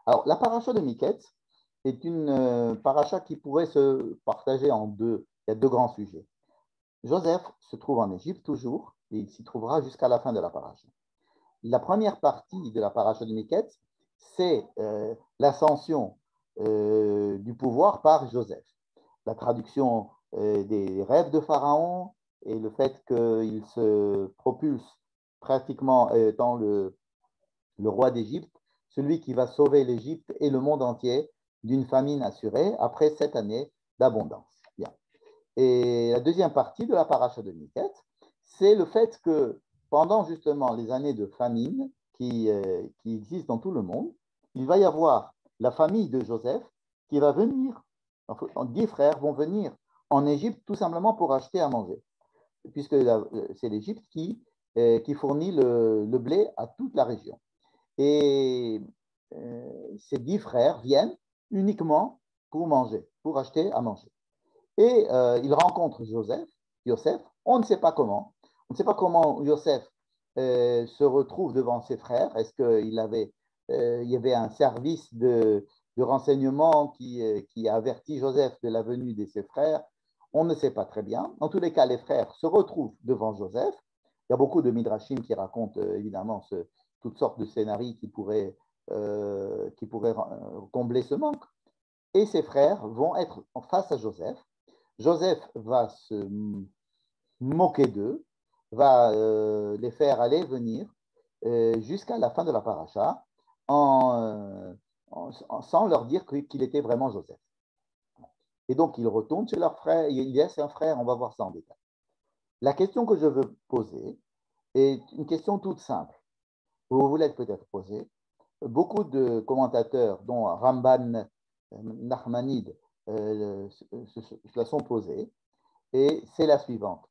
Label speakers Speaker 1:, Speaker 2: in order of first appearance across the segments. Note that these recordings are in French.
Speaker 1: Alors, la paracha de Miketz est une paracha qui pourrait se partager en deux. Il y a deux grands sujets. Joseph se trouve en Égypte toujours, et il s'y trouvera jusqu'à la fin de la paracha. La première partie de la paracha de Miketz, c'est l'ascension du pouvoir par Joseph. La traduction des rêves de Pharaon et le fait qu'il se propulse pratiquement étant le roi d'Égypte, celui qui va sauver l'Égypte et le monde entier d'une famine assurée après 7 années d'abondance. Bien. Et la deuxième partie de la paracha de Miketz, c'est le fait que pendant justement les années de famine qui existent dans tout le monde, il va y avoir la famille de Joseph qui va venir, 10 frères vont venir en Égypte tout simplement pour acheter à manger, puisque c'est l'Égypte qui fournit le blé à toute la région. Et ces 10 frères viennent uniquement pour manger, pour acheter à manger. Et ils rencontrent Yosef, on ne sait pas comment. On ne sait pas comment Yosef se retrouve devant ses frères. Est-ce qu'il y avait un service de renseignement qui a averti Joseph de la venue de ses frères? On ne sait pas très bien. En tous les cas, les frères se retrouvent devant Joseph. Il y a beaucoup de midrashim qui racontent évidemment toutes sortes de scénarios qui pourraient combler ce manque. Et ses frères vont être face à Joseph. Joseph va se moquer d'eux, va les faire aller venir jusqu'à la fin de la paracha sans leur dire qu'il était vraiment Joseph. Et donc, ils retournent chez leur frère, il y a un frère, on va voir ça en détail. La question que je veux poser est une question toute simple. Vous vous l'êtes peut-être posée. Beaucoup de commentateurs, dont Ramban Nachmanide, se la sont posées, et c'est la suivante.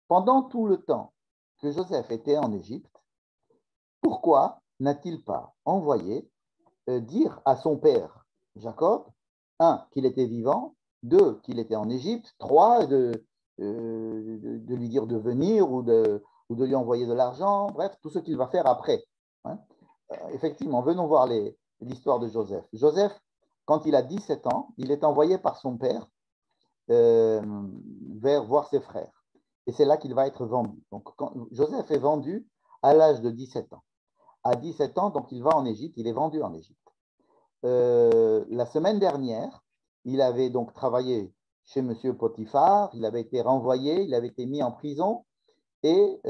Speaker 1: Pendant tout le temps que Joseph était en Égypte, pourquoi n'a-t-il pas envoyé dire à son père Jacob, 1, qu'il était vivant, 2, qu'il était en Égypte, 3, de lui dire de venir ou de lui envoyer de l'argent, bref, tout ce qu'il va faire après. Hein. Effectivement, venons voir l'histoire de Joseph. Joseph, quand il a 17 ans, il est envoyé par son père vers voir ses frères. Et c'est là qu'il va être vendu. Donc, Joseph est vendu à l'âge de 17 ans. À 17 ans, donc il va en Égypte, il est vendu en Égypte. La semaine dernière, il avait donc travaillé chez M. Potiphar, il avait été renvoyé, il avait été mis en prison, et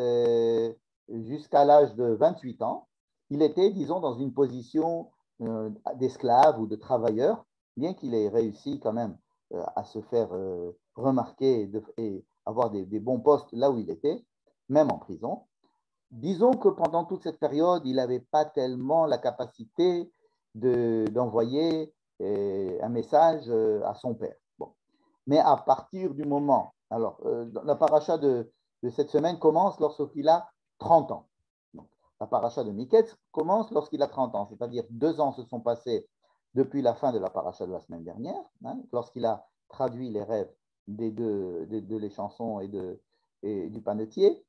Speaker 1: jusqu'à l'âge de 28 ans, il était, disons, dans une position d'esclave ou de travailleur, bien qu'il ait réussi quand même à se faire remarquer et avoir des bons postes là où il était, même en prison. Disons que pendant toute cette période, il n'avait pas tellement la capacité d'envoyer un message à son père. Bon. Mais à partir du moment, alors la paracha de cette semaine commence lorsqu'il a 30 ans. Donc, la paracha de Miketz commence lorsqu'il a 30 ans, c'est-à-dire 2 ans se sont passés depuis la fin de la paracha de la semaine dernière, hein, lorsqu'il a traduit les rêves de les chansons et du panetier.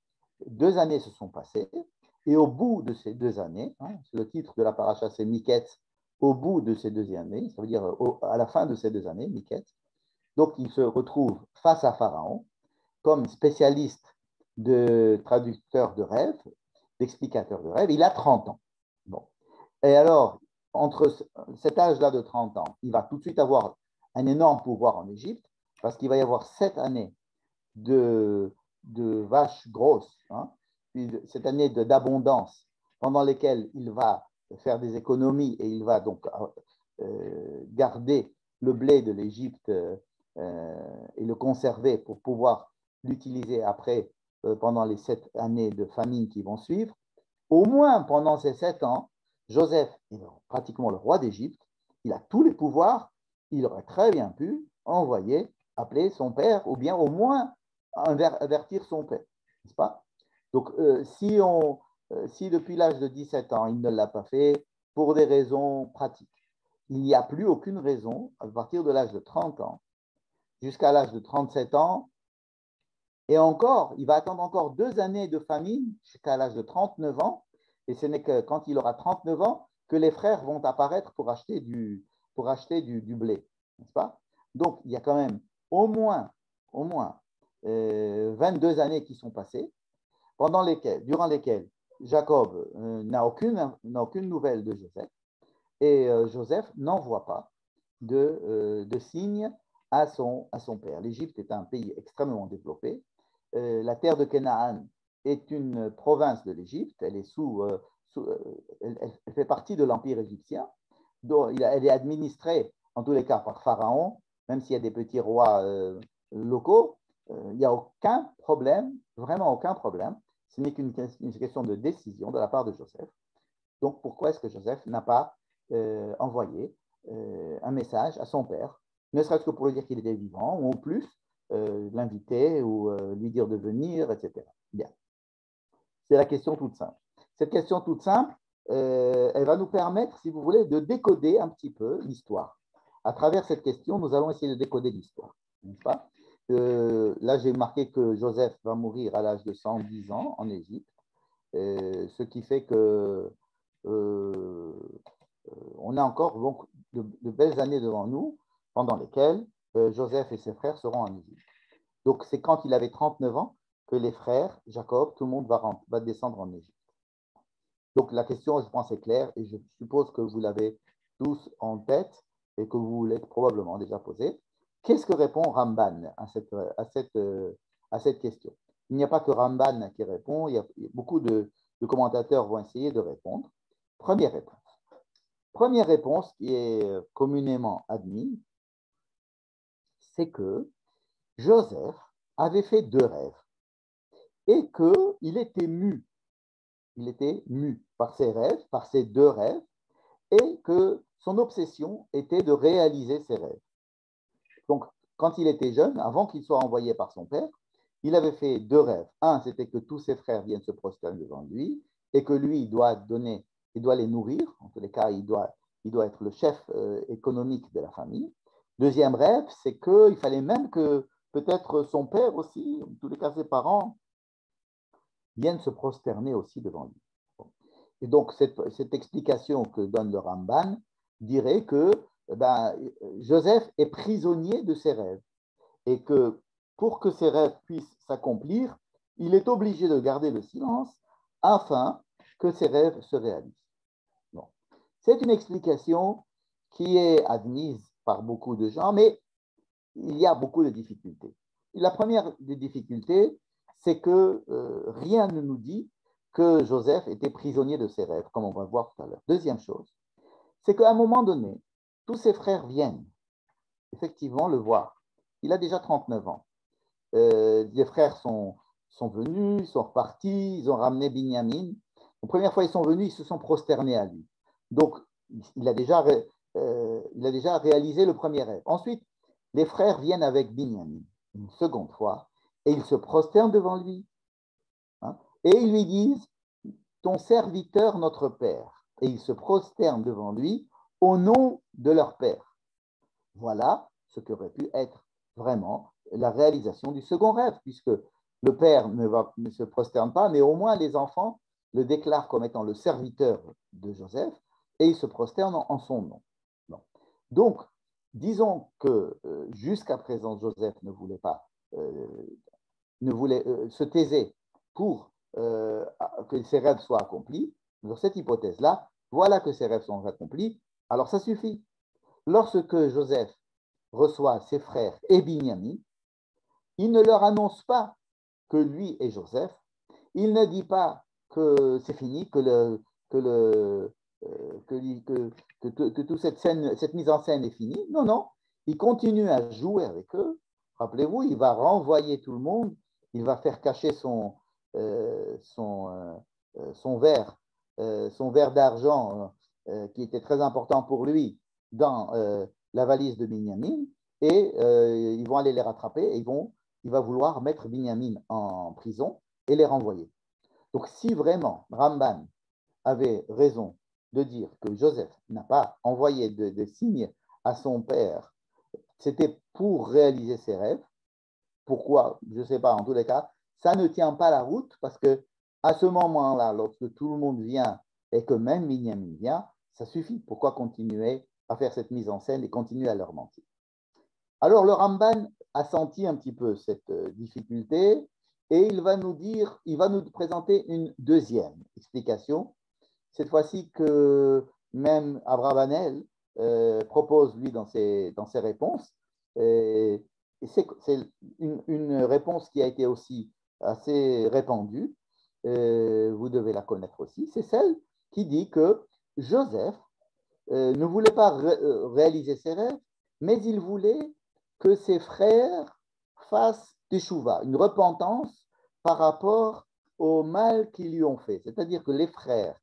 Speaker 1: 2 années se sont passées, et au bout de ces 2 années, hein, le titre de la paracha c'est Miketz, au bout de ces 2 années, ça veut dire à la fin de ces 2 années, Miketz, donc il se retrouve face à Pharaon comme spécialiste de traducteur de rêves, d'explicateur de rêves. Il a 30 ans. Bon. Et alors, entre cet âge-là de 30 ans, il va tout de suite avoir un énorme pouvoir en Égypte, parce qu'il va y avoir 7 années de vaches grosses, hein, cette année d'abondance, pendant lesquelles il va faire des économies et il va donc garder le blé de l'Égypte et le conserver pour pouvoir l'utiliser après pendant les 7 années de famine qui vont suivre. Au moins pendant ces 7 ans, Joseph est pratiquement le roi d'Égypte, il a tous les pouvoirs, il aurait très bien pu appeler son père, ou bien au moins avertir son père, n'est-ce pas? Donc, si depuis l'âge de 17 ans, il ne l'a pas fait pour des raisons pratiques, il n'y a plus aucune raison, à partir de l'âge de 30 ans, jusqu'à l'âge de 37 ans, et encore, il va attendre encore 2 années de famine jusqu'à l'âge de 39 ans, et ce n'est que quand il aura 39 ans que les frères vont apparaître pour acheter du blé, n'est-ce pas? Donc, il y a quand même au moins 22 années qui sont passées, durant lesquelles Jacob n'a aucune nouvelle de Joseph, et Joseph n'envoie pas de signe à son père. L'Égypte est un pays extrêmement développé. La terre de Canaan est une province de l'Égypte. Elle est elle fait partie de l'Empire égyptien. Elle est administrée, en tous les cas, par Pharaon, même s'il y a des petits rois locaux. Il n'y a aucun problème, vraiment aucun problème. Ce n'est qu'une question de décision de la part de Joseph. Donc, pourquoi est-ce que Joseph n'a pas envoyé un message à son père, ne serait-ce que pour lui dire qu'il était vivant, ou en plus, l'inviter ou lui dire de venir, etc. Bien. C'est la question toute simple. Cette question toute simple, elle va nous permettre, si vous voulez, de décoder un petit peu l'histoire. À travers cette question, nous allons essayer de décoder l'histoire. N'est-ce pas? Là, j'ai marqué que Joseph va mourir à l'âge de 110 ans en Égypte, ce qui fait que on a encore donc de belles années devant nous, pendant lesquelles Joseph et ses frères seront en Égypte. Donc, c'est quand il avait 39 ans que les frères, Jacob, tout le monde va descendre en Égypte. Donc, la question, je pense, est claire et je suppose que vous l'avez tous en tête et que vous l'êtes probablement déjà posée. Qu'est-ce que répond Ramban à cette question? Il n'y a pas que Ramban qui répond, beaucoup de commentateurs vont essayer de répondre. Première réponse qui est communément admise, c'est que Joseph avait fait 2 rêves et qu'il était mu. Il était mu par ses rêves, par ces 2 rêves, et que son obsession était de réaliser ses rêves. Donc, quand il était jeune, avant qu'il soit envoyé par son père, il avait fait 2 rêves. Un, c'était que tous ses frères viennent se prosterner devant lui et que lui, il doit les nourrir. En tous les cas, il doit être le chef économique de la famille. Deuxième rêve, c'est qu'il fallait même que peut-être son père aussi, en tous les cas ses parents, viennent se prosterner aussi devant lui. Et donc, cette explication que donne le Ramban dirait que Joseph est prisonnier de ses rêves et que pour que ses rêves puissent s'accomplir, il est obligé de garder le silence afin que ses rêves se réalisent. Bon. C'est une explication qui est admise par beaucoup de gens, mais il y a beaucoup de difficultés. La première des difficultés, c'est que rien ne nous dit que Joseph était prisonnier de ses rêves, comme on va voir tout à l'heure. Deuxième chose, c'est qu'à un moment donné, tous ses frères viennent effectivement le voir. Il a déjà 39 ans. Les frères sont venus, sont repartis, ils ont ramené Binyamin. La première fois ils sont venus, ils se sont prosternés à lui. Donc, il a déjà réalisé le premier rêve. Ensuite, les frères viennent avec Binyamin une seconde fois et ils se prosternent devant lui. Hein, et ils lui disent, ton serviteur, notre père. Et ils se prosternent devant lui au nom de leur père. Voilà ce qu'aurait pu être vraiment la réalisation du second rêve, puisque le père ne se prosterne pas, mais au moins les enfants le déclarent comme étant le serviteur de Joseph et ils se prosternent en son nom. Bon. Donc, disons que jusqu'à présent, Joseph ne voulait se taisait pour que ses rêves soient accomplis. Dans cette hypothèse-là, voilà que ses rêves sont accomplis, alors ça suffit. Lorsque Joseph reçoit ses frères et Binyamin, il ne leur annonce pas que lui est Joseph, il ne dit pas que c'est fini, que toute cette mise en scène est finie. Non, non, il continue à jouer avec eux. Rappelez-vous, il va renvoyer tout le monde, il va faire cacher son verre d'argent qui était très important pour lui dans la valise de Binyamin et ils vont aller les rattraper et il va vouloir mettre Binyamin en prison et les renvoyer. Donc, si vraiment Ramban avait raison de dire que Joseph n'a pas envoyé de signes à son père, c'était pour réaliser ses rêves. Pourquoi? Je ne sais pas. En tous les cas, ça ne tient pas la route parce que à ce moment-là, lorsque tout le monde vient et que même Binyamin vient, Ça suffit. Pourquoi continuer à faire cette mise en scène et continuer à leur mentir? Alors, le Ramban a senti un petit peu cette difficulté et il va nous présenter une deuxième explication. Cette fois-ci que même Abravanel propose, lui, dans ses réponses. Et c'est une réponse qui a été aussi assez répandue. Vous devez la connaître aussi. C'est celle qui dit que Joseph ne voulait pas réaliser ses rêves, mais il voulait que ses frères fassent teshuva, une repentance par rapport au mal qu'ils lui ont fait. C'est-à-dire que les frères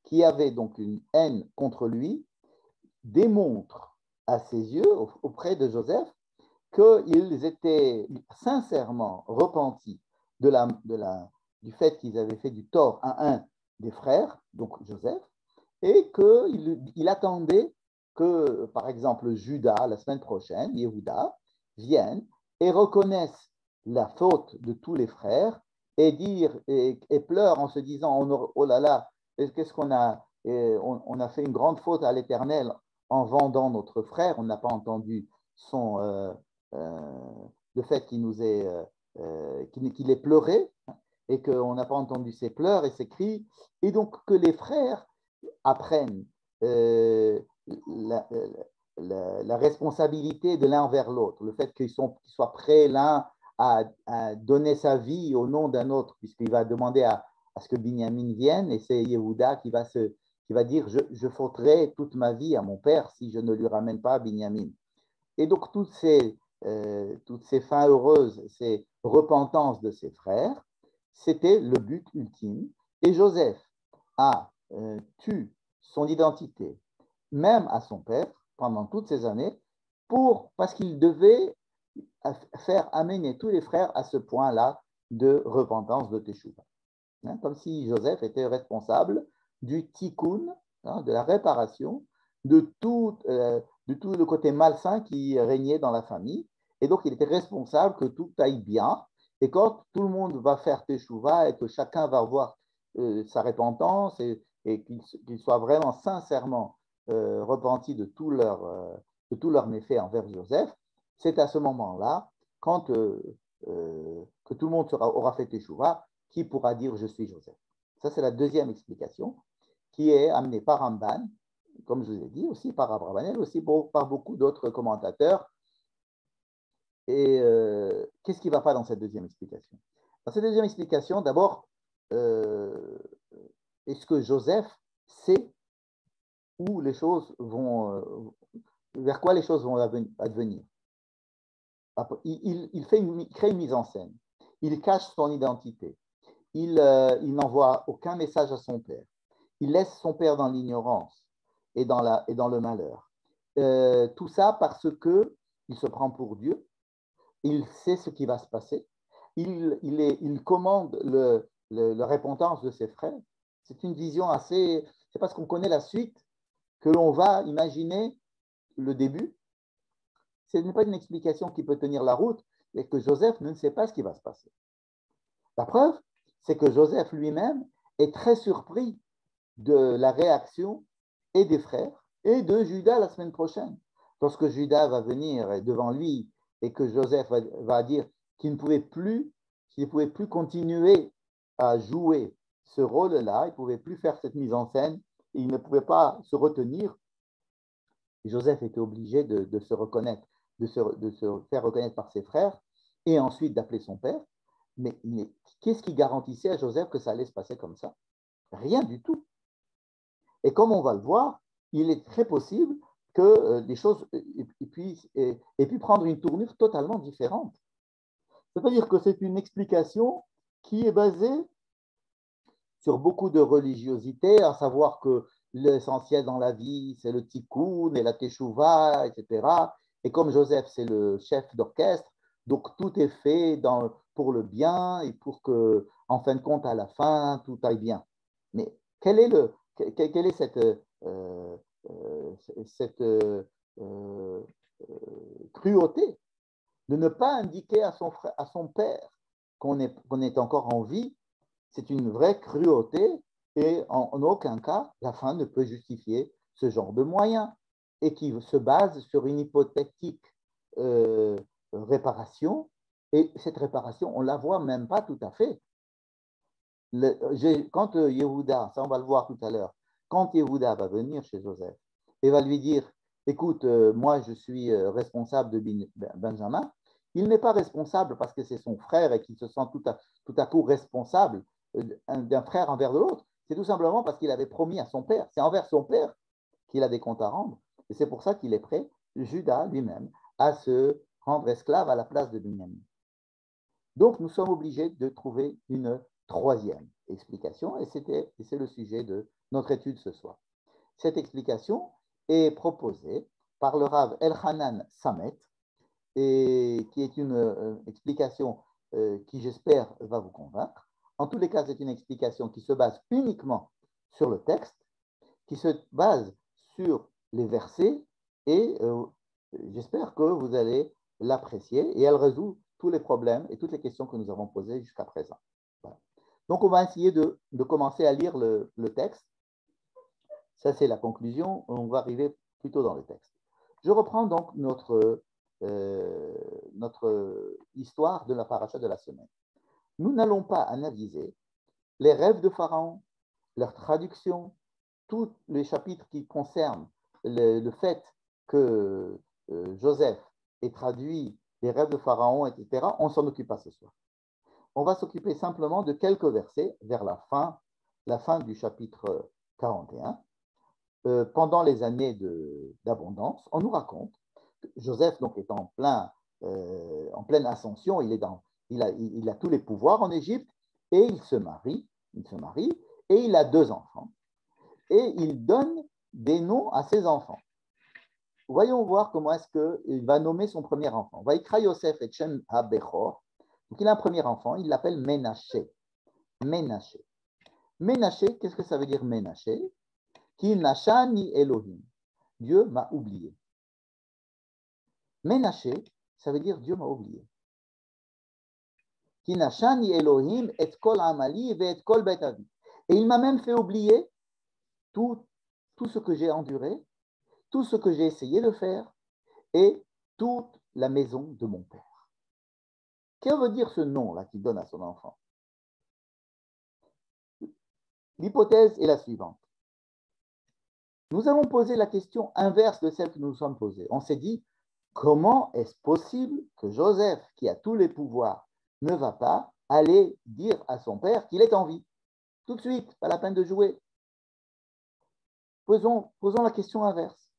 Speaker 1: qui avaient donc une haine contre lui démontrent à ses yeux, auprès de Joseph, qu'ils étaient sincèrement repentis du fait qu'ils avaient fait du tort à un des frères, donc Joseph, et qu'il attendait que, par exemple, Judas, la semaine prochaine, Yehuda, vienne et reconnaisse la faute de tous les frères et pleure en se disant, oh là là, qu'est-ce qu'on a, on a fait une grande faute à l'Éternel en vendant notre frère, on n'a pas entendu le fait qu'il ait pleuré et qu'on n'a pas entendu ses pleurs et ses cris, et donc que les frères apprennent la responsabilité de l'un vers l'autre, le fait qu'ils soient prêts l'un à donner sa vie au nom d'un autre, puisqu'il va demander à ce que Binyamin vienne, et c'est Yehuda qui va dire je fauterai toute ma vie à mon père si je ne lui ramène pas Binyamin. Et donc toutes ces fins heureuses, ces repentances de ses frères, c'était le but ultime. Et Joseph a tu son identité, même à son père, pendant toutes ces années, parce qu'il devait faire amener tous les frères à ce point-là de repentance, de teshuva. Comme si Joseph était responsable du tikkun, de la réparation de tout le côté malsain qui régnait dans la famille. Et donc, il était responsable que tout aille bien. Et quand tout le monde va faire teshuva et que chacun va avoir sa repentance et qu'ils soient vraiment sincèrement repentis de tous leurs méfaits envers Joseph, c'est à ce moment-là, quand que tout le monde aura fait teshuva, qui pourra dire je suis Joseph. Ça, c'est la deuxième explication qui est amenée par Ramban, comme je vous ai dit, aussi par Abravanel, aussi par beaucoup d'autres commentateurs. Et qu'est-ce qui ne va pas dans cette deuxième explication? Dans cette deuxième explication, d'abord, est-ce que Joseph sait où les choses vont, vers quoi les choses vont advenir? Il crée une mise en scène. Il cache son identité. Il n'envoie aucun message à son père. Il laisse son père dans l'ignorance et dans le malheur. Tout ça parce qu'il se prend pour Dieu. Il sait ce qui va se passer. Il commande la repentance de ses frères. C'est une vision assez... C'est parce qu'on connaît la suite que l'on va imaginer le début. Ce n'est pas une explication qui peut tenir la route, et que Joseph ne sait pas ce qui va se passer. La preuve, c'est que Joseph lui-même est très surpris de la réaction et des frères et de Judas la semaine prochaine. Lorsque Judas va venir devant lui et que Joseph va dire qu'il ne pouvait plus continuer à jouer ce rôle-là, il ne pouvait plus faire cette mise en scène, il ne pouvait pas se retenir. Joseph était obligé de se reconnaître, de se faire reconnaître par ses frères et ensuite d'appeler son père. Mais qu'est-ce qui garantissait à Joseph que ça allait se passer comme ça? Rien du tout. Et comme on va le voir, il est très possible que les choses aient pu prendre une tournure totalement différente. C'est-à-dire que c'est une explication qui est basée sur beaucoup de religiosité, à savoir que l'essentiel dans la vie, c'est le tikkun et la teshuva, etc. Et comme Joseph, c'est le chef d'orchestre, donc tout est fait pour le bien et pour que, en fin de compte, à la fin, tout aille bien. Mais quelle est cette cruauté de ne pas indiquer à son père qu'on est encore en vie? C'est une vraie cruauté et en aucun cas, la fin ne peut justifier ce genre de moyens et qui se base sur une hypothétique réparation. Et cette réparation, on ne la voit même pas tout à fait. Quand Yehuda, ça on va le voir tout à l'heure, quand Yehuda va venir chez Joseph et va lui dire, écoute, moi je suis responsable de Benjamin, il n'est pas responsable parce que c'est son frère et qu'il se sent tout à coup responsable d'un frère envers l'autre. C'est tout simplement parce qu'il avait promis à son père. C'est envers son père qu'il a des comptes à rendre. Et c'est pour ça qu'il est prêt, Judas lui-même, à se rendre esclave à la place de Binyamin. Donc nous sommes obligés de trouver une troisième explication, et c'est le sujet de notre étude ce soir. Cette explication est proposée par le Rav Elchanan Samet, et qui est une explication qui, j'espère, va vous convaincre. En tous les cas, c'est une explication qui se base uniquement sur le texte, qui se base sur les versets, et j'espère que vous allez l'apprécier, et elle résout tous les problèmes et toutes les questions que nous avons posées jusqu'à présent. Voilà. Donc, on va essayer de commencer à lire le texte. Ça, c'est la conclusion. On va arriver plutôt dans le texte. Je reprends donc notre histoire de la paracha de la semaine. Nous n'allons pas analyser les rêves de Pharaon, leur traduction, tous les chapitres qui concernent le fait que Joseph ait traduit les rêves de Pharaon, etc. On ne s'en occupe pas ce soir. On va s'occuper simplement de quelques versets vers la fin du chapitre 41. Pendant les années d'abondance, on nous raconte que Joseph donc, est en pleine ascension, il a tous les pouvoirs en Égypte, et il se marie, et il a 2 enfants, et il donne des noms à ses enfants. Voyons voir comment est-ce qu'il va nommer son premier enfant. Vaikra Yosef et Shem HaBechor. Donc il a un premier enfant, il l'appelle Ménaché. Ménaché. Ménaché, qu'est-ce que ça veut dire Ménaché? Ki nashani Elohim. Dieu m'a oublié. Ménaché, ça veut dire Dieu m'a oublié. Ki nashani Elohim et kol amali ve et kol bet avi. Et il m'a même fait oublier tout ce que j'ai enduré, tout ce que j'ai essayé de faire et toute la maison de mon père. Que veut dire ce nom-là qu'il donne à son enfant? L'hypothèse est la suivante. Nous allons poser la question inverse de celle que nous nous sommes posée. On s'est dit, comment est-ce possible que Joseph, qui a tous les pouvoirs, ne va pas aller dire à son père qu'il est en vie? Tout de suite, pas la peine de jouer. Posons la question inverse.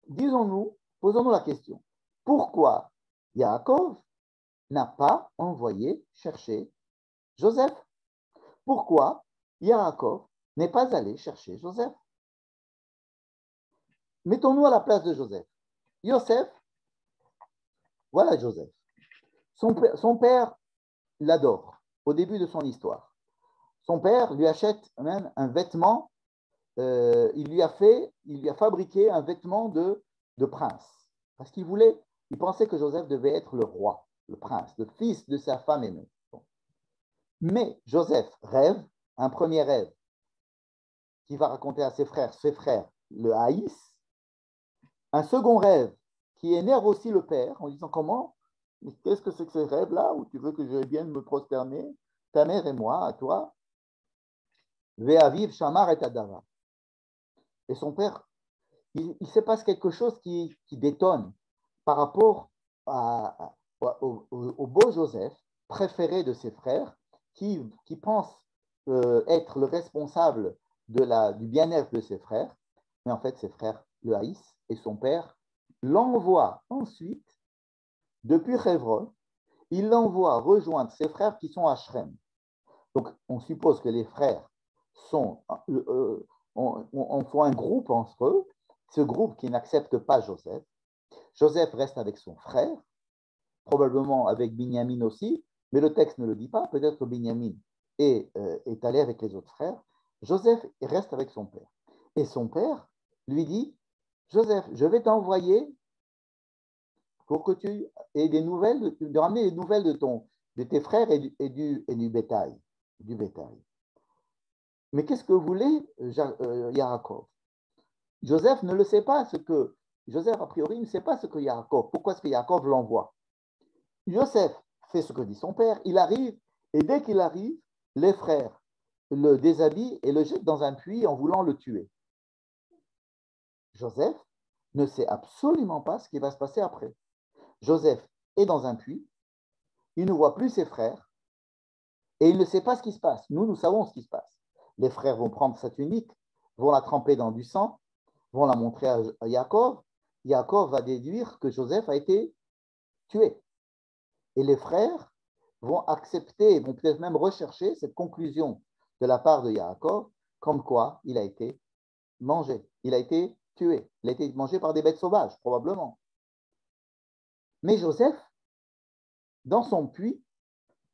Speaker 1: Posons-nous la question. Pourquoi Yaakov n'a pas envoyé chercher Joseph? Pourquoi Yaakov n'est pas allé chercher Joseph? Mettons-nous à la place de Joseph. Yosef, voilà Joseph. Son père l'adore au début de son histoire. Son père lui achète même un vêtement, il lui a fabriqué un vêtement de prince. Parce il pensait que Joseph devait être le roi, le prince, le fils de sa femme aimée. Bon. Mais Joseph rêve, un premier rêve, qu'il va raconter à ses frères le haïssent. Un second rêve qui énerve aussi le père en disant comment, mais qu'est-ce que c'est que ce rêve-là où tu veux que je vienne me prosterner, ta mère et moi, à toi? Ve'aviv shamar et adava. Et son père, il se passe quelque chose qui détonne par rapport au beau Joseph, préféré de ses frères, qui pense être le responsable du bien-être de ses frères, mais en fait ses frères le haïssent, et son père l'envoie ensuite, depuis Hebron, il l'envoie rejoindre ses frères qui sont à Shrem. Donc on suppose que les frères font un groupe entre eux, ce groupe qui n'accepte pas Joseph. Joseph reste avec son frère, probablement avec Binyamin aussi, mais le texte ne le dit pas. Peut-être que Binyamin est allé avec les autres frères. Joseph reste avec son père. Et son père lui dit, Joseph, je vais t'envoyer pour que tu aies des nouvelles, de ramener des nouvelles de tes frères et du bétail. mais qu'est-ce que voulait Yaakov? Joseph ne le sait pas, Joseph, a priori, ne sait pas ce que Yaakov, pourquoi est-ce que Yaakov l'envoie? Joseph fait ce que dit son père, il arrive, et dès qu'il arrive, les frères le déshabillent et le jettent dans un puits en voulant le tuer. Joseph ne sait absolument pas ce qui va se passer après. Joseph est dans un puits, il ne voit plus ses frères, et il ne sait pas ce qui se passe. Nous savons ce qui se passe. Les frères vont prendre sa tunique, vont la tremper dans du sang, vont la montrer à Yaakov. Yaakov va déduire que Joseph a été tué. Et les frères vont accepter, vont peut-être même rechercher cette conclusion de la part de Yaakov, comme quoi il a été mangé, il a été tué, il a été mangé par des bêtes sauvages, probablement. Mais Joseph, dans son puits,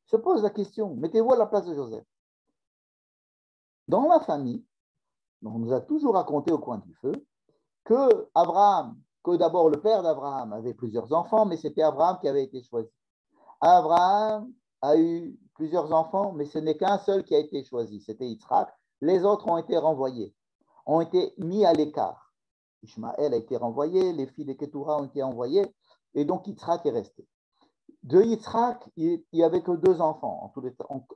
Speaker 1: se pose la question, mettez-vous à la place de Joseph. Dans la famille, on nous a toujours raconté au coin du feu que d'abord le père d'Abraham avait plusieurs enfants, mais c'était Abraham qui avait été choisi. Abraham a eu plusieurs enfants, mais ce n'est qu'un seul qui a été choisi, c'était Yitzhak. Les autres ont été renvoyés, ont été mis à l'écart. Ishmaël a été renvoyé, les filles de Ketura ont été envoyées, et donc Yitzhak est resté. De Yitzhak, il n'y avait que 2 enfants,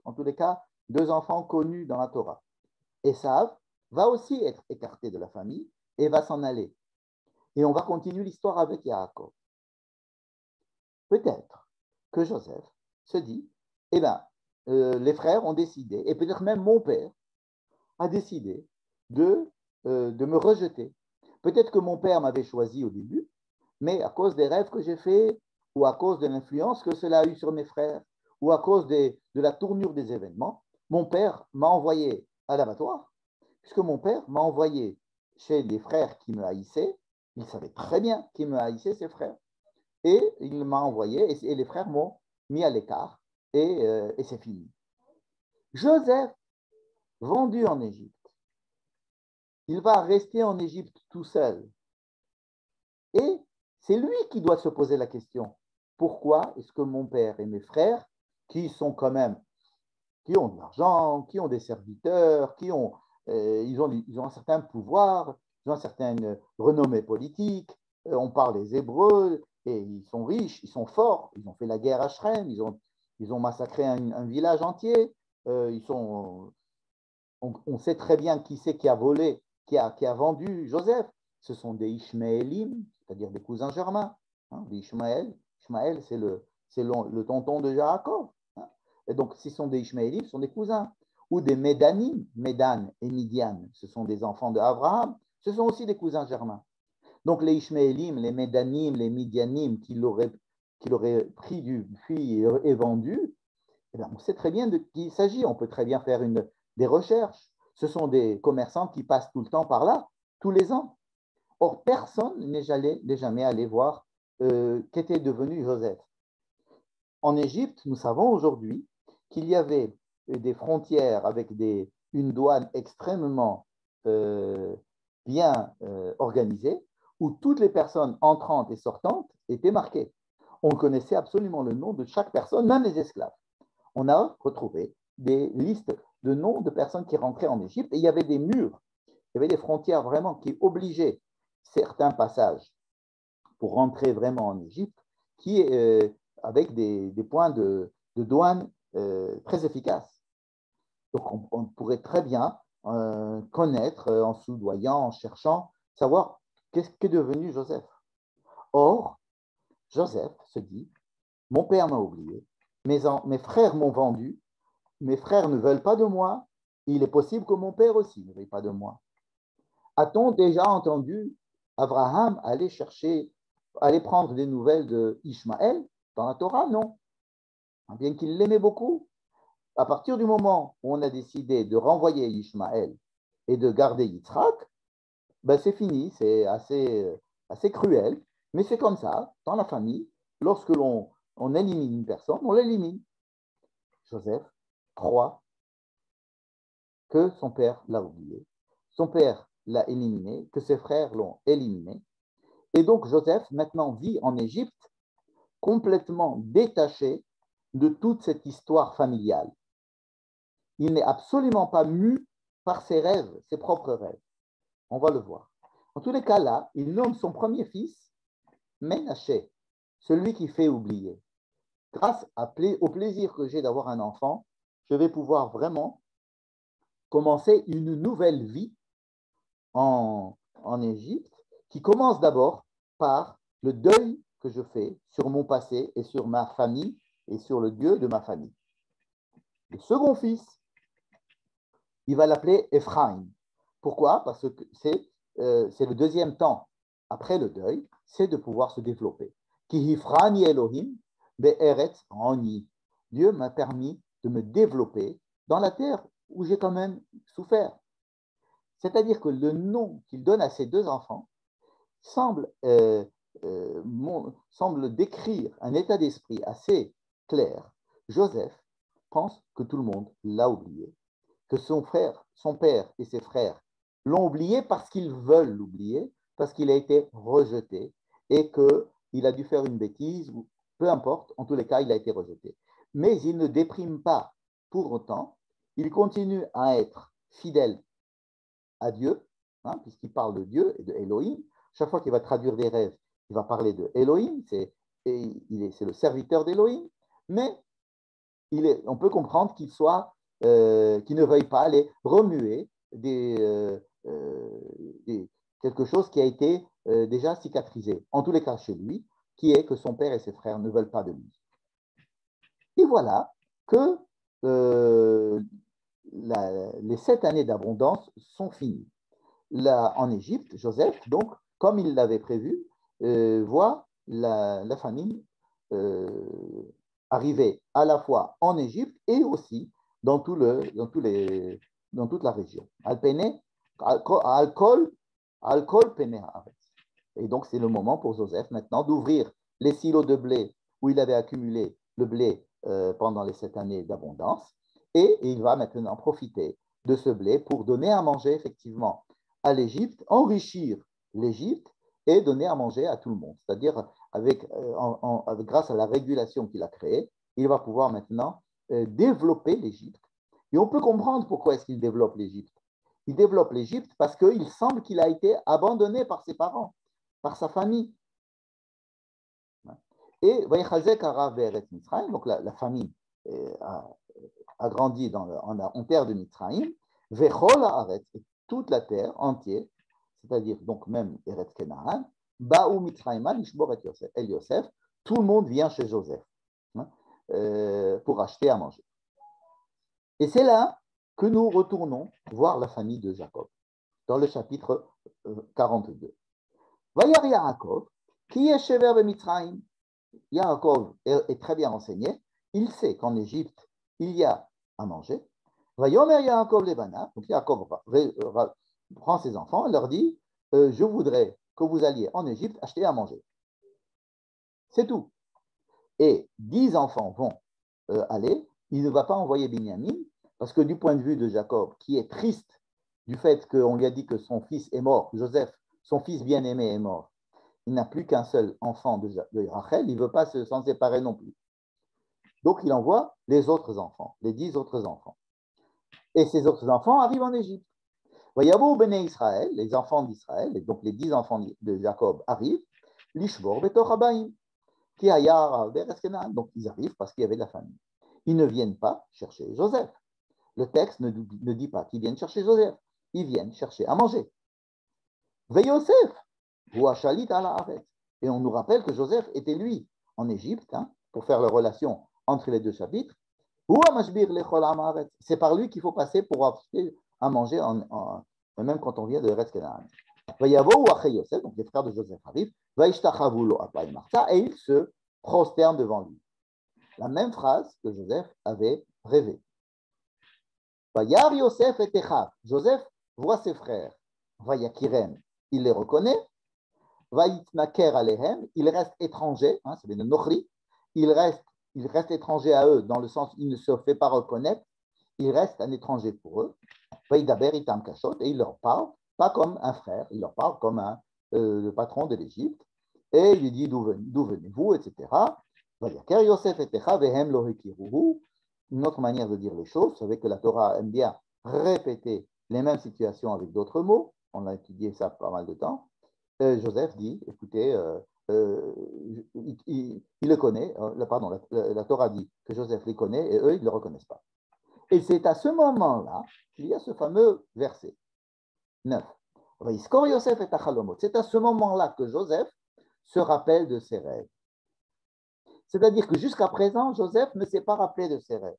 Speaker 1: en tous les cas, 2 enfants connus dans la Torah. Esav va aussi être écarté de la famille et va s'en aller. Et on va continuer l'histoire avec Yaakov. Peut-être que Joseph se dit, eh bien, les frères ont décidé, et peut-être même mon père a décidé de me rejeter. Peut-être que mon père m'avait choisi au début, mais à cause des rêves que j'ai faits, ou à cause de l'influence que cela a eu sur mes frères, ou à cause de la tournure des événements, mon père m'a envoyé à l'abattoir, puisque mon père m'a envoyé chez des frères qui me haïssaient. Il savait très bien qui me haïssait, ses frères. Et il m'a envoyé, et les frères m'ont mis à l'écart, et c'est fini. Joseph, vendu en Égypte, il va rester en Égypte tout seul. Et c'est lui qui doit se poser la question. Pourquoi est-ce que mon père et mes frères, qui sont quand même, qui ont de l'argent, qui ont des serviteurs, ils ont un certain pouvoir, ils ont une certaine renommée politique, on parle les Hébreux, et ils sont riches, ils sont forts, ils ont fait la guerre à Shrem, ils ont massacré un village entier, on sait très bien qui c'est qui a volé, qui a vendu Joseph. Ce sont des Ishmaélim, c'est-à-dire des cousins germains, des Ishmaël. Ishmaël, c'est le tonton de Jacob. Et donc, ce sont des Ishmaélim, ce sont des cousins. Ou des Médanim, Médan et Midian, ce sont des enfants d'Abraham, ce sont aussi des cousins germains. Donc, les Ishmaélim, les Médanim, les Midianim qui l'auraient pris du puits et vendu, eh bien, on sait très bien de qui il s'agit. On peut très bien faire des recherches. Ce sont des commerçants qui passent tout le temps par là, tous les ans. Or, personne n'est jamais allé voir qu'était devenu Joseph. En Égypte, nous savons aujourd'hui qu'il y avait des frontières avec une douane extrêmement bien organisée, où toutes les personnes entrantes et sortantes étaient marquées. On connaissait absolument le nom de chaque personne, même les esclaves. On a retrouvé des listes de noms de personnes qui rentraient en Égypte, et il y avait des murs, il y avait des frontières vraiment qui obligeaient certains passages pour rentrer vraiment en Égypte, avec des points de douane très efficaces. Donc on pourrait très bien connaître, en soudoyant, en cherchant, savoir qu'est-ce qu'est devenu Joseph. Or, Joseph se dit, mon père m'a oublié, mes frères m'ont vendu, mes frères ne veulent pas de moi, il est possible que mon père aussi ne veuille pas de moi. A-t-on déjà entendu Abraham aller prendre des nouvelles de Ishmaël dans la Torah? Non. Bien qu'il l'aimait beaucoup, à partir du moment où on a décidé de renvoyer Ishmaël et de garder Yitzhak, ben c'est fini, c'est assez cruel, mais c'est comme ça, dans la famille, lorsque on élimine une personne, on l'élimine. Joseph croit que son père l'a oublié, son père l'a éliminé, que ses frères l'ont éliminé. Et donc Joseph maintenant vit en Égypte complètement détaché de toute cette histoire familiale. Il n'est absolument pas mu par ses rêves, ses propres rêves. On va le voir. En tous les cas, là, il nomme son premier fils Ménaché, celui qui fait oublier. Grâce au plaisir que j'ai d'avoir un enfant, je vais pouvoir vraiment commencer une nouvelle vie en Égypte, qui commence d'abord par le deuil que je fais sur mon passé et sur ma famille et sur le Dieu de ma famille. Le second fils, il va l'appeler Ephraim. Pourquoi? Parce que c'est le deuxième temps après le deuil, c'est de pouvoir se développer. Ki hifrani Elohim be'eretz ani. Dieu m'a permis de me développer dans la terre où j'ai quand même souffert. C'est-à-dire que le nom qu'il donne à ses deux enfants semble décrire un état d'esprit assez clair. Joseph pense que tout le monde l'a oublié, que son frère, son père et ses frères l'ont oublié parce qu'ils veulent l'oublier, parce qu'il a été rejeté et qu'il a dû faire une bêtise, ou peu importe, en tous les cas, il a été rejeté. Mais il ne déprime pas pour autant, il continue à être fidèle à Dieu, hein, puisqu'il parle de Dieu et de Elohim. Chaque fois qu'il va traduire des rêves, il va parler de Elohim, c'est le serviteur d'Elohim, mais on peut comprendre qu'il ne veuille pas aller remuer quelque chose qui a été déjà cicatrisé, en tous les cas chez lui, qui est que son père et ses frères ne veulent pas de lui. Et voilà que les 7 années d'abondance sont finies. Là, en Égypte, Joseph, donc, comme il l'avait prévu, voit la famine arriver à la fois en Égypte et aussi dans toute la région. Alcool pene haaretz. Et donc, c'est le moment pour Joseph maintenant d'ouvrir les silos de blé où il avait accumulé le blé pendant les 7 années d'abondance. Et il va maintenant profiter de ce blé pour donner à manger effectivement à l'Égypte, enrichir l'Égypte et donner à manger à tout le monde. C'est-à-dire, grâce à la régulation qu'il a créée, il va pouvoir maintenant développer l'Égypte. Et on peut comprendre pourquoi est-ce qu'il développe l'Égypte. Il développe l'Égypte parce qu'il semble qu'il a été abandonné par ses parents, par sa famille. Et donc la famille a grandi en terre de Mitzrayim, Vechol Haaretz, toute la terre entière, c'est-à-dire donc même Eretz Kenaan, Baou Mitzrayim Lishbor et Yosef, tout le monde vient chez Joseph pour acheter à manger. Et c'est là que nous retournons voir la famille de Jacob, dans le chapitre 42. Vayar Yaakov, qui est Shever de Mitzrayim. Yaakov est très bien renseigné, il sait qu'en Égypte, il y a à manger. Vayomer Yaakov Lebana, donc Yaakov prend ses enfants et leur dit je voudrais que vous alliez en Égypte acheter à manger. C'est tout. Et 10 enfants vont aller, il ne va pas envoyer Binyamin, parce que du point de vue de Jacob, qui est triste du fait qu'on lui a dit que son fils est mort, Joseph, son fils bien-aimé est mort, il n'a plus qu'un seul enfant de Rachel, il ne veut pas s'en séparer non plus. Donc il envoie les autres enfants, les 10 autres enfants. Et ces autres enfants arrivent en Égypte. Vayavo Bene Israël, les enfants d'Israël, et donc les 10 enfants de Jacob arrivent, Lishbor Betor Habaim, qui ayar Bereskenan. Donc ils arrivent parce qu'il y avait de la famille. Ils ne viennent pas chercher Joseph. Le texte ne dit pas qu'ils viennent chercher Joseph. Ils viennent chercher à manger. Veyosef, ou Achalit ala Haaretz. Et on nous rappelle que Joseph était lui en Égypte, hein, pour faire la relation entre les deux chapitres. C'est par lui qu'il faut passer pour acheter à manger, même quand on vient de Eretz Kenaan. Donc les frères de Joseph arrivent, et ils se prosternent devant lui. La même phrase que Joseph avait rêvé. Yosef et Echav. Joseph voit ses frères. Vayakirem, il les reconnaît. Vayitnaker alehem, il reste étranger, hein, c'est le nochri, il reste étranger à eux, dans le sens il ne se fait pas reconnaître, il reste un étranger pour eux. Vayidaber itam kashot, et il leur parle, pas comme un frère, il leur parle comme le patron de l'Égypte, et il lui dit d'où venez-vous, etc. Vayaker Yosef et Echav vehem lo hekiruhu. Une autre manière de dire les choses, vous savez que la Torah aime bien répéter les mêmes situations avec d'autres mots. On a étudié ça pas mal de temps. Joseph dit, écoutez, il le connaît, pardon, la Torah dit que Joseph les connaît et eux, ils ne le reconnaissent pas. Et c'est à ce moment-là qu'il y a ce fameux verset 9. C'est à ce moment-là que Joseph se rappelle de ses rêves. C'est-à-dire que jusqu'à présent, Joseph ne s'est pas rappelé de ses rêves.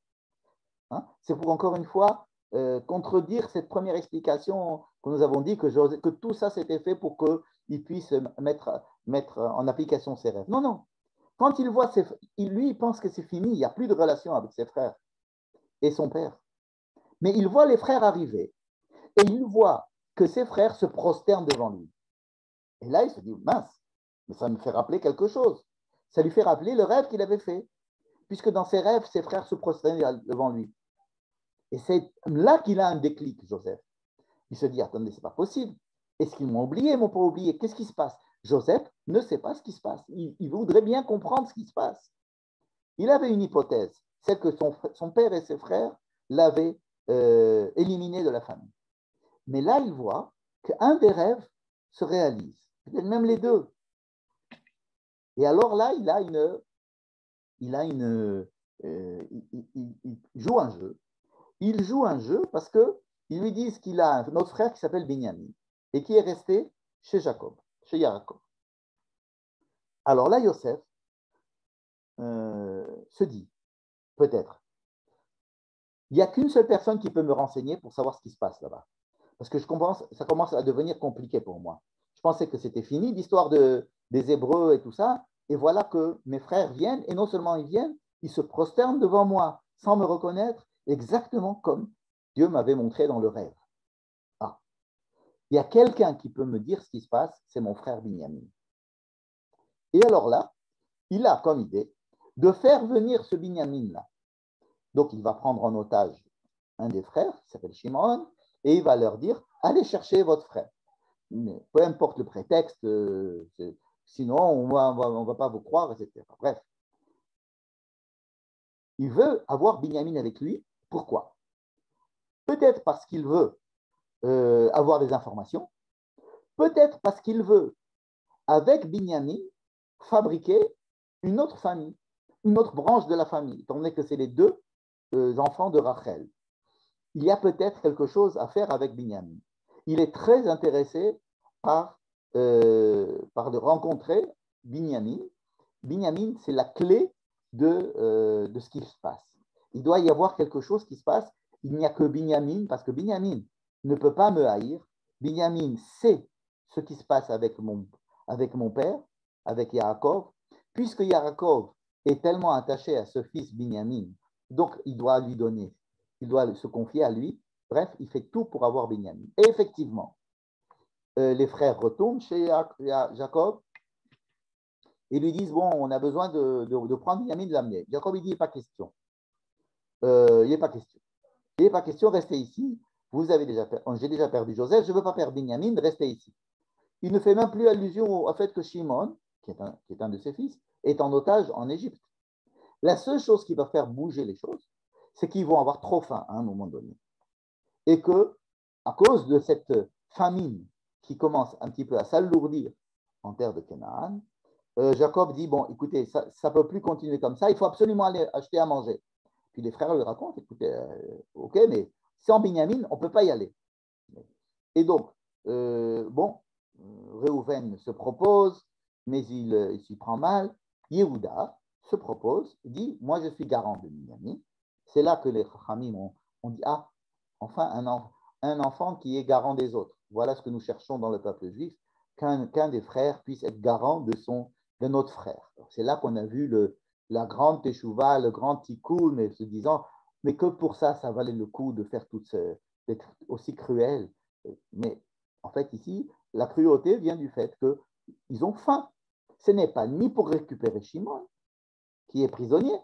Speaker 1: Hein? C'est pour encore une fois contredire cette première explication que nous avons dit que tout ça s'était fait pour qu'il puisse mettre en application ses rêves. Non, non. Quand il voit, lui, il pense que c'est fini, il n'y a plus de relation avec ses frères et son père. Mais il voit les frères arriver et il voit que ses frères se prosternent devant lui. Et là, il se dit, mince, mais ça me fait rappeler quelque chose. Ça lui fait rappeler le rêve qu'il avait fait, puisque dans ses rêves, ses frères se prosternaient devant lui. Et c'est là qu'il a un déclic, Joseph. Il se dit, attendez, c'est pas possible. Est-ce qu'ils m'ont oublié, ils m'ont pas oublié? Qu'est-ce qui se passe? Joseph ne sait pas ce qui se passe. Il voudrait bien comprendre ce qui se passe. Il avait une hypothèse, celle que son père et ses frères l'avaient éliminé de la famille. Mais là, il voit qu'un des rêves se réalise, peut-être même les deux. Et alors là, il joue un jeu. Il joue un jeu parce qu'ils lui disent qu'il a un autre frère qui s'appelle Binyamin et qui est resté chez Jacob, chez Yaakov. Alors là, Yosef se dit, peut-être, il n'y a qu'une seule personne qui peut me renseigner pour savoir ce qui se passe là-bas. Parce que ça commence à devenir compliqué pour moi. Je pensais que c'était fini, l'histoire des Hébreux et tout ça. Et voilà que mes frères viennent, et non seulement ils viennent, ils se prosternent devant moi sans me reconnaître, exactement comme Dieu m'avait montré dans le rêve. Ah, il y a quelqu'un qui peut me dire ce qui se passe, c'est mon frère Binyamin. Et alors là, il a comme idée de faire venir ce Binyamin-là. Donc il va prendre en otage un des frères, qui s'appelle Shimon, et il va leur dire, allez chercher votre frère. Mais peu importe le prétexte, sinon on va pas vous croire, etc. Bref. Il veut avoir Binyamin avec lui. Pourquoi? Peut-être parce qu'il veut avoir des informations, peut-être parce qu'il veut, avec Binyamin, fabriquer une autre famille, une autre branche de la famille, étant donné que c'est les deux enfants de Rachel. Il y a peut-être quelque chose à faire avec Binyamin. Il est très intéressé par de rencontrer Binyamin. Binyamin, c'est la clé de ce qui se passe. Il doit y avoir quelque chose qui se passe. Il n'y a que Binyamin, parce que Binyamin ne peut pas me haïr. Binyamin sait ce qui se passe avec mon père, avec Yaakov, puisque Yaakov est tellement attaché à ce fils Binyamin, donc il doit lui donner, il doit se confier à lui. Bref, il fait tout pour avoir Binyamin. Et effectivement, les frères retournent chez Jacob et lui disent, bon, on a besoin de prendre Binyamin, de l'amener. Jacob, il dit, il n'est pas question. Il n'est pas question. Il n'est pas question, restez ici. J'ai déjà perdu Joseph, je ne veux pas perdre Binyamin, restez ici. Il ne fait même plus allusion au fait que Shimon, qui est un de ses fils, est en otage en Égypte. La seule chose qui va faire bouger les choses, c'est qu'ils vont avoir trop faim à un moment donné. Et que, à cause de cette famine qui commence un petit peu à s'alourdir en terre de Canaan, Jacob dit, bon, écoutez, ça ne peut plus continuer comme ça, il faut absolument aller acheter à manger. Puis les frères lui racontent, écoutez, ok, mais sans Binyamin, on ne peut pas y aller. Et donc, Réhouven se propose, mais il s'y prend mal. Yehuda se propose, dit, moi je suis garant de Binyamin. C'est là que les Chachamim ont dit, ah, enfin un enfant qui est garant des autres. Voilà ce que nous cherchons dans le peuple juif, qu'un des frères puisse être garant de notre frère. C'est là qu'on a vu la grande teshuva, le grand tikkun, mais se disant, mais que pour ça, ça valait le coup de faire d'être aussi cruel. Mais en fait, ici, la cruauté vient du fait qu'ils ont faim. Ce n'est pas ni pour récupérer Shimon, qui est prisonnier.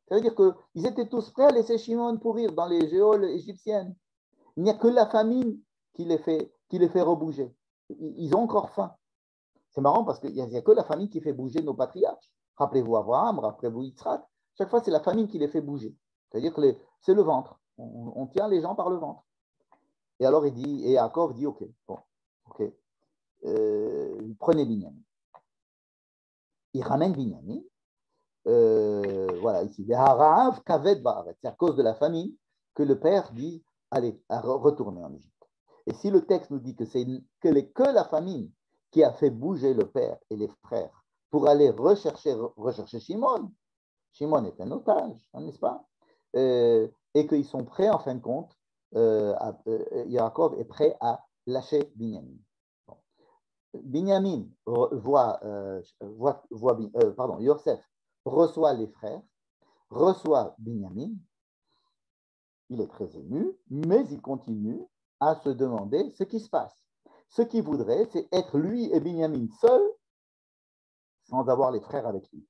Speaker 1: Ça veut dire qu'ils étaient tous prêts à laisser Shimon pourrir dans les géoles égyptiennes. Il n'y a que la famine qui les fait rebouger. Ils ont encore faim. C'est marrant parce qu'il n'y a que la famine qui fait bouger nos patriarches. Rappelez-vous Abraham, rappelez-vous Yitzhak. Chaque fois, c'est la famine qui les fait bouger. C'est-à-dire que c'est le ventre. On tient les gens par le ventre. Et alors il dit, et Yaakov dit, ok, bon, ok, prenez Binyamin. Il ramène Binyamin. Voilà, ici, c'est à cause de la famine que le père dit, allez, retournez en Égypte. Et si le texte nous dit que c'est que la famine qui a fait bouger le père et les frères pour aller rechercher Shimon, Shimon est un otage, n'est-ce pas? Et qu'ils sont prêts, en fin de compte, Yaakov est prêt à lâcher Binyamin. Bon. Binyamin Yosef reçoit les frères, reçoit Binyamin, il est très ému, mais il continue à se demander ce qui se passe. Ce qu'il voudrait, c'est être lui et Binyamin seuls, sans avoir les frères avec lui.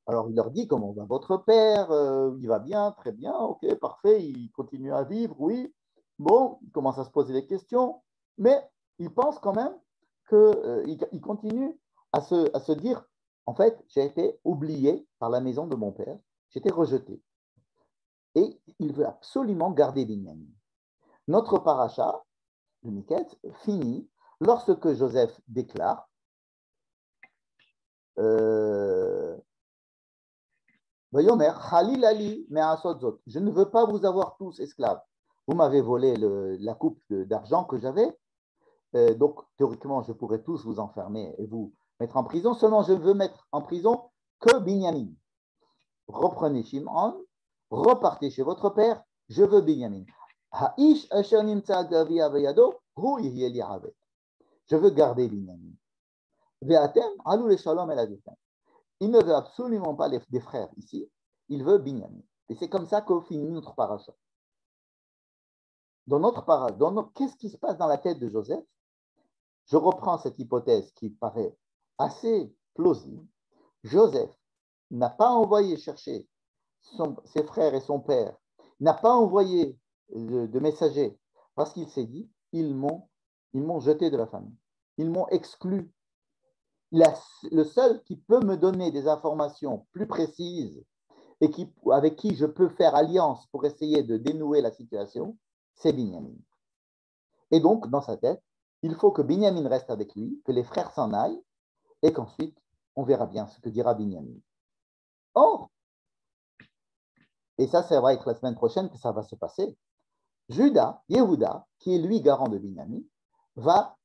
Speaker 1: Alors il leur dit comment va votre père, il va bien, très bien, ok, parfait, il continue à vivre, oui. Bon, il commence à se poser des questions, mais il pense quand même qu'il continue à se dire, en fait, j'ai été oublié par la maison de mon père, j'ai été rejeté. Et il veut absolument garder Binyamin. Notre paracha, le Miket, finit lorsque Joseph déclare je ne veux pas vous avoir tous esclaves. Vous m'avez volé la coupe d'argent que j'avais, donc théoriquement, je pourrais tous vous enfermer et vous mettre en prison. Seulement, je veux mettre en prison que Binyamin. Reprenez Shimon, repartez chez votre père, je veux Binyamin. Je veux garder Binyamin. Il ne veut absolument pas des frères ici, il veut Binyamin. Et c'est comme ça qu'on finit notre paracha. Dans notre paracha, qu'est-ce qui se passe dans la tête de Joseph? Je reprends cette hypothèse qui paraît assez plausible. Joseph n'a pas envoyé chercher ses frères et son père, n'a pas envoyé de messager parce qu'il s'est dit, ils m'ont jeté de la famille, ils m'ont exclu. Le seul qui peut me donner des informations plus précises et avec qui je peux faire alliance pour essayer de dénouer la situation, c'est Binyamin. Et donc, dans sa tête, il faut que Binyamin reste avec lui, que les frères s'en aillent, et qu'ensuite, on verra bien ce que dira Binyamin. Or, et ça va être la semaine prochaine que ça va se passer, Yehuda, qui est lui garant de Binyamin, va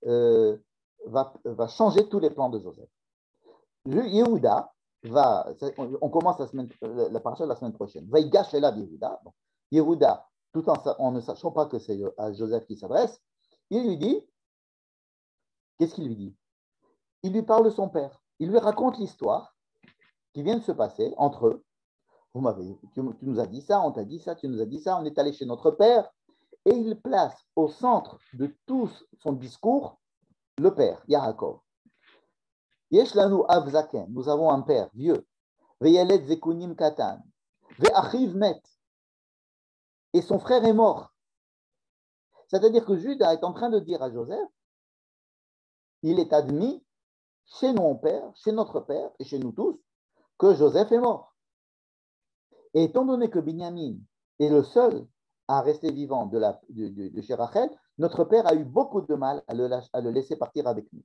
Speaker 1: changer tous les plans de Joseph. Yehuda on commence la paracha la semaine prochaine, va y gâcher là Yehuda. Bon, Yehuda, tout en ne sachant pas que c'est à Joseph qui s'adresse, il lui dit, qu'est-ce qu'il lui dit? Il lui parle de son père, il lui raconte l'histoire qui vient de se passer entre eux. Tu nous as dit ça, on t'a dit ça, tu nous as dit ça, on est allé chez notre père, et il place au centre de tout son discours le père, Yaakov. Yesh lanu av zaken, nous avons un père vieux, ve'yeled zekunim katan, ve'achiv met, et son frère est mort. C'est-à-dire que Judas est en train de dire à Joseph, il est admis chez notre père et chez nous tous, que Joseph est mort. Et étant donné que Binyamin est le seul à rester vivant de chez Rachel, notre père a eu beaucoup de mal à le laisser partir avec nous.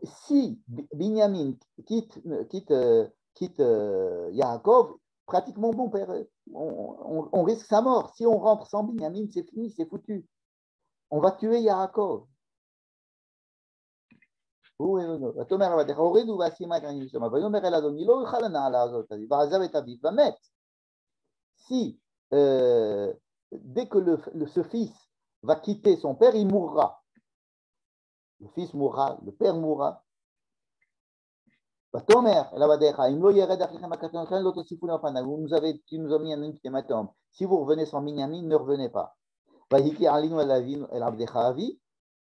Speaker 1: Si Binyamin quitte Yaakov, pratiquement mon père, on risque sa mort. Si on rentre sans Binyamin, c'est fini, c'est foutu. On va tuer Yaakov. Si dès que ce fils va quitter son père, il mourra. Le fils mourra, le père mourra. Tu nous as mis un ultimatum. Si vous revenez sans Binyamin, ne revenez pas.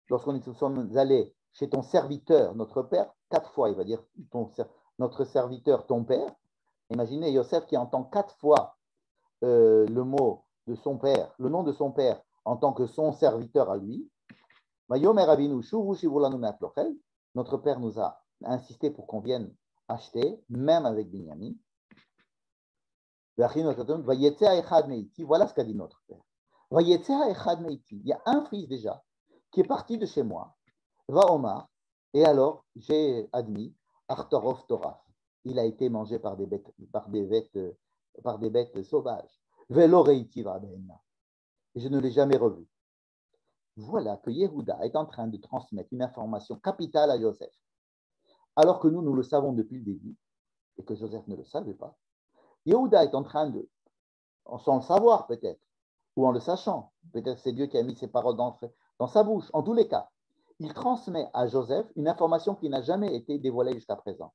Speaker 1: Lorsqu'on nous sommes allés chez ton serviteur, notre père, 4 fois, il va dire notre serviteur, ton père. Imaginez Yosef qui entend 4 fois le mot de son père, le nom de son père en tant que son serviteur à lui. Notre père nous a insisté pour qu'on vienne acheter, même avec Binyamin. Voilà ce qu'a dit notre père. Il y a un fils déjà qui est parti de chez moi. Va Omar, et alors j'ai admis, Artorov Toraf. Il a été mangé par des bêtes sauvages. Velo reiti v'abenna. Et je ne l'ai jamais revu. Voilà que Yehuda est en train de transmettre une information capitale à Joseph, alors que nous le savons depuis le début, et que Joseph ne le savait pas. Yehuda est en train de, sans le savoir peut-être, ou en le sachant, peut-être c'est Dieu qui a mis ses paroles dans sa bouche, en tous les cas, il transmet à Joseph une information qui n'a jamais été dévoilée jusqu'à présent.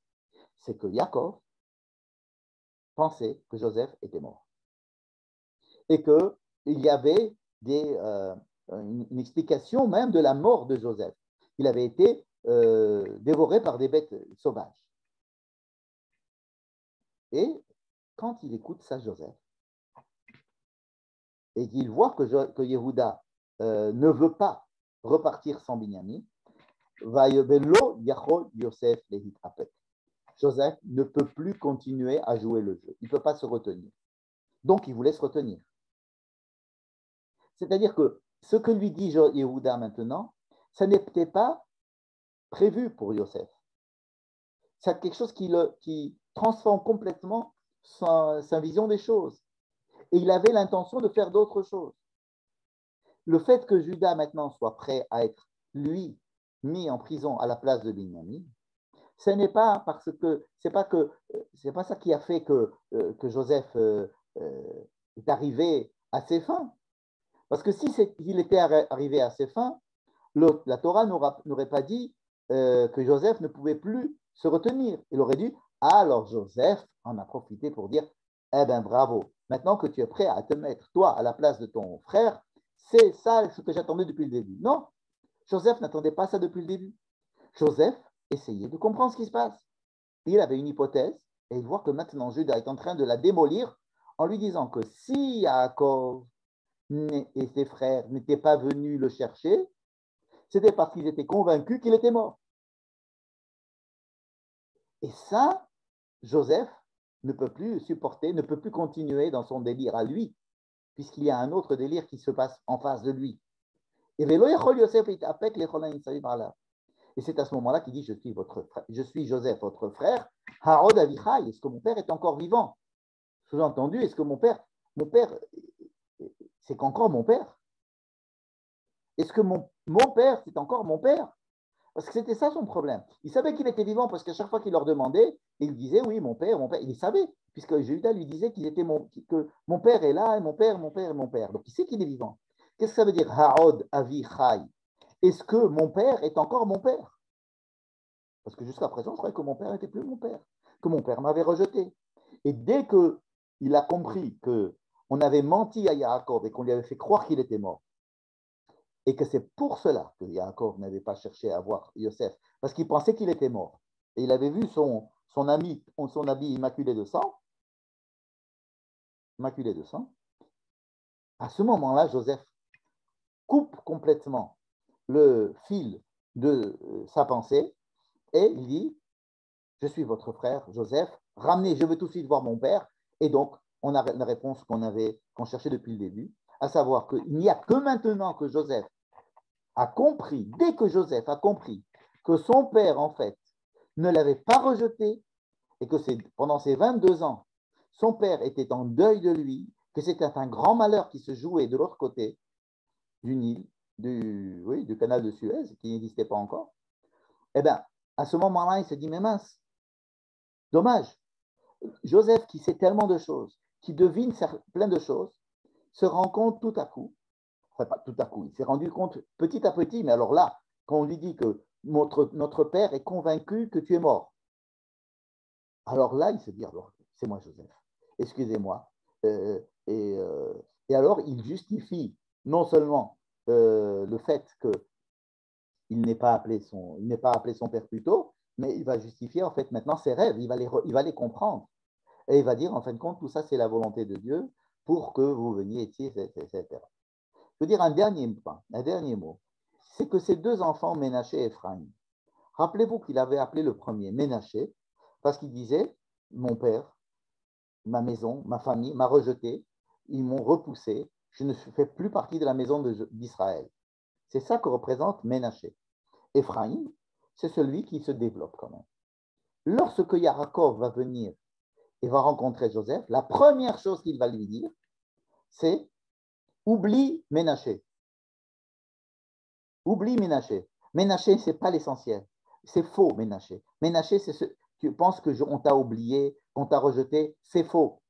Speaker 1: C'est que Yaakov pensait que Joseph était mort. Et qu'il y avait une explication même de la mort de Joseph. Il avait été dévoré par des bêtes sauvages. Et quand il écoute ça, Joseph, et qu'il voit que Yehuda ne veut pas repartir sans Binyamin, Joseph ne peut plus continuer à jouer le jeu. Il ne peut pas se retenir. Donc, il voulait se retenir. C'est-à-dire que ce que lui dit Yehuda maintenant, ça n'était pas prévu pour Yosef. C'est quelque chose qui transforme complètement sa vision des choses. Et il avait l'intention de faire d'autres choses. Le fait que Judas maintenant soit prêt à être, lui, mis en prison à la place de Binyamin, ce n'est pas parce que c'est pas ça qui a fait que Joseph est arrivé à ses fins. Parce que s'il était arrivé à ses fins, la Torah n'aurait pas dit que Joseph ne pouvait plus se retenir. Il aurait dit, alors Joseph en a profité pour dire, eh bien bravo, maintenant que tu es prêt à te mettre, toi, à la place de ton frère, c'est ça ce que j'attendais depuis le début. Non, Joseph n'attendait pas ça depuis le début. Joseph essayait de comprendre ce qui se passe. Il avait une hypothèse, et il voit que maintenant Judas est en train de la démolir en lui disant que si Yaakov et ses frères n'étaient pas venus le chercher, c'était parce qu'ils étaient convaincus qu'il était mort. Et ça, Joseph ne peut plus supporter, ne peut plus continuer dans son délire à lui, puisqu'il y a un autre délire qui se passe en face de lui. Et c'est à ce moment-là qu'il dit, je suis Joseph, votre frère, Harod Avichai, est-ce que mon père est encore vivant? Sous-entendu, est-ce que mon père, c'est qu'encore mon père? Est-ce que mon père, c'est encore mon père? Parce que c'était ça son problème. Il savait qu'il était vivant parce qu'à chaque fois qu'il leur demandait, il disait oui, mon père, il savait, puisque Judas lui disait que mon père est là, et mon père, mon père, et mon père. Donc il sait qu'il est vivant. Qu'est-ce que ça veut dire Ha'od Avi Chai? Est-ce que mon père est encore mon père? Parce que jusqu'à présent, je croyais que mon père n'était plus mon père, que mon père m'avait rejeté. Et dès qu'il a compris qu'on avait menti à Yaakov et qu'on lui avait fait croire qu'il était mort, et que c'est pour cela que Yaakov n'avait pas cherché à voir Yosef, parce qu'il pensait qu'il était mort. Et il avait vu son habit immaculé de sang. À ce moment-là, Joseph coupe complètement le fil de sa pensée et il dit, je suis votre frère Joseph, ramenez, je veux tout de suite voir mon père. Et donc, on a la réponse qu'on cherchait depuis le début, à savoir qu'il n'y a que maintenant que Joseph a compris, dès que Joseph a compris que son père, en fait, ne l'avait pas rejeté et que pendant ces 22 ans, son père était en deuil de lui, que c'était un grand malheur qui se jouait de l'autre côté du Nil, du canal de Suez, qui n'existait pas encore, eh bien, à ce moment-là, il se dit, mais mince, dommage, Joseph qui sait tellement de choses, qui devine plein de choses, se rend compte tout à coup, enfin pas tout à coup, il s'est rendu compte petit à petit, mais alors là, quand on lui dit que notre père est convaincu que tu es mort, alors là, il se dit, alors, c'est moi Joseph, excusez-moi. Et alors, il justifie non seulement le fait qu'il n'ait pas appelé son père plus tôt, mais il va justifier en fait maintenant ses rêves, il va les comprendre. Et il va dire, en fin de compte, tout ça, c'est la volonté de Dieu pour que vous veniez ici, etc. Je veux dire un dernier mot. C'est que ces deux enfants, Ménaché et Ephraim, rappelez-vous qu'il avait appelé le premier Ménaché parce qu'il disait, mon père ma maison, ma famille m'a rejeté, ils m'ont repoussé, je ne fais plus partie de la maison d'Israël. C'est ça que représente Ménaché. Éphraïm, c'est celui qui se développe quand même. Lorsque Yaakov va venir et va rencontrer Joseph, la première chose qu'il va lui dire, c'est oublie Ménaché. Oublie Ménaché. Ménaché, ce n'est pas l'essentiel. C'est faux, Ménaché. Ménaché, c'est ce. Tu penses qu'on t'a oublié, qu'on t'a rejeté, c'est faux.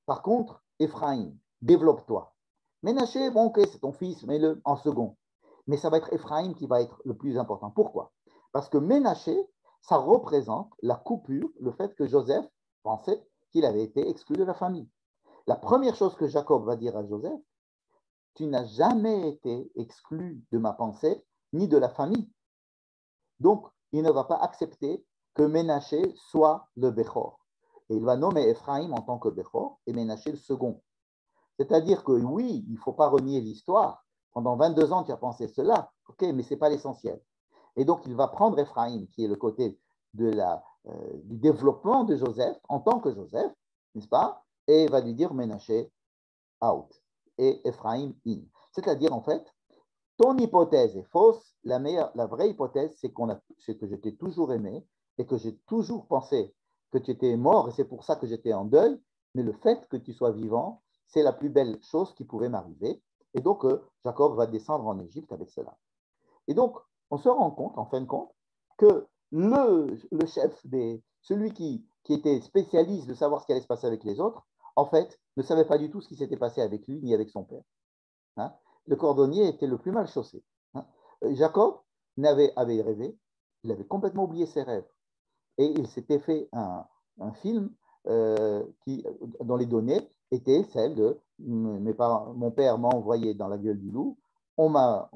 Speaker 1: Par contre, Éphraïm, développe-toi. Ménaché, bon, ok, c'est ton fils, mets-le en second. Mais ça va être Éphraïm qui va être le plus important. Pourquoi? Parce que Ménaché, ça représente la coupure, le fait que Joseph pensait qu'il avait été exclu de la famille. La première chose que Jacob va dire à Joseph, tu n'as jamais été exclu de ma pensée ni de la famille. Donc, il ne va pas accepter que Ménaché soit le Béchor. Et il va nommer Éphraïm en tant que Béchor et Ménaché le second. C'est-à-dire que oui, il ne faut pas renier l'histoire. Pendant 22 ans, tu as pensé cela. Ok, mais ce n'est pas l'essentiel. Et donc, il va prendre Éphraïm, qui est le côté du développement de Joseph, en tant que Joseph, n'est-ce pas? Et il va lui dire Ménaché out et Éphraïm in. C'est-à-dire, en fait, ton hypothèse est fausse. La vraie hypothèse, c'est que je t'ai toujours aimé et que j'ai toujours pensé que tu étais mort et c'est pour ça que j'étais en deuil. Mais le fait que tu sois vivant, c'est la plus belle chose qui pourrait m'arriver. Et donc, Jacob va descendre en Égypte avec cela. Et donc, on se rend compte, en fin de compte, que le chef, celui qui était spécialiste de savoir ce qui allait se passer avec les autres, en fait, ne savait pas du tout ce qui s'était passé avec lui ni avec son père. Hein? Le cordonnier était le plus mal chaussé. Hein? Jacob avait rêvé, il avait complètement oublié ses rêves. Et il s'était fait un film dont les données étaient celles de mon père m'a envoyé dans la gueule du loup, on m'a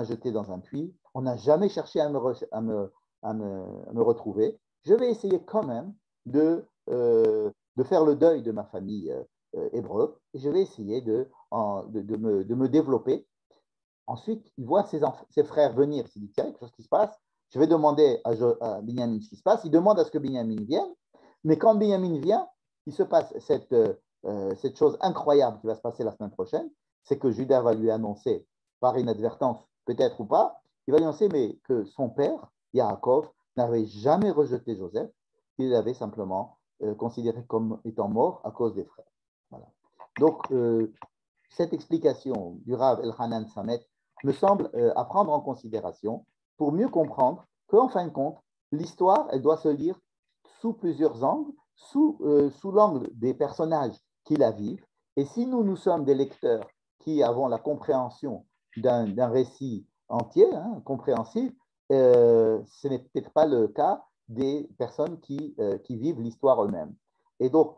Speaker 1: jeté dans un puits, on n'a jamais cherché à me retrouver. Je vais essayer quand même de faire le deuil de ma famille hébreu et je vais essayer de me développer. Ensuite, il voit ses frères venir. Il dit, tiens, quelque chose qui se passe. Je vais demander à Binyamin ce qui se passe. Il demande à ce que Binyamin vienne. Mais quand Binyamin vient, il se passe cette chose incroyable qui va se passer la semaine prochaine. C'est que Judas va lui annoncer, par inadvertance, peut-être ou pas, il va lui annoncer mais que son père, Yaakov, n'avait jamais rejeté Joseph. Il l'avait simplement considéré comme étant mort à cause des frères. Voilà. Donc, cette explication du Rav Elhanan Samet me semble à prendre en considération pour mieux comprendre qu'en fin de compte, l'histoire, elle doit se lire sous plusieurs angles, sous l'angle des personnages qui la vivent. Et si nous sommes des lecteurs qui avons la compréhension d'un récit entier, compréhensible, ce n'est peut-être pas le cas des personnes qui vivent l'histoire eux-mêmes. Et donc,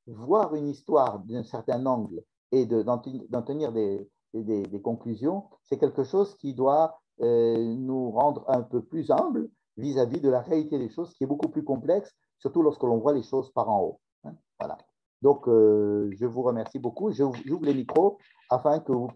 Speaker 1: voir une histoire d'un certain angle et d'en tenir des conclusions, c'est quelque chose qui doit nous rendre un peu plus humbles vis-à-vis de la réalité des choses, qui est beaucoup plus complexe, surtout lorsque l'on voit les choses par en haut. Hein, voilà. Donc, je vous remercie beaucoup. J'ouvre les micros afin que vous puissiez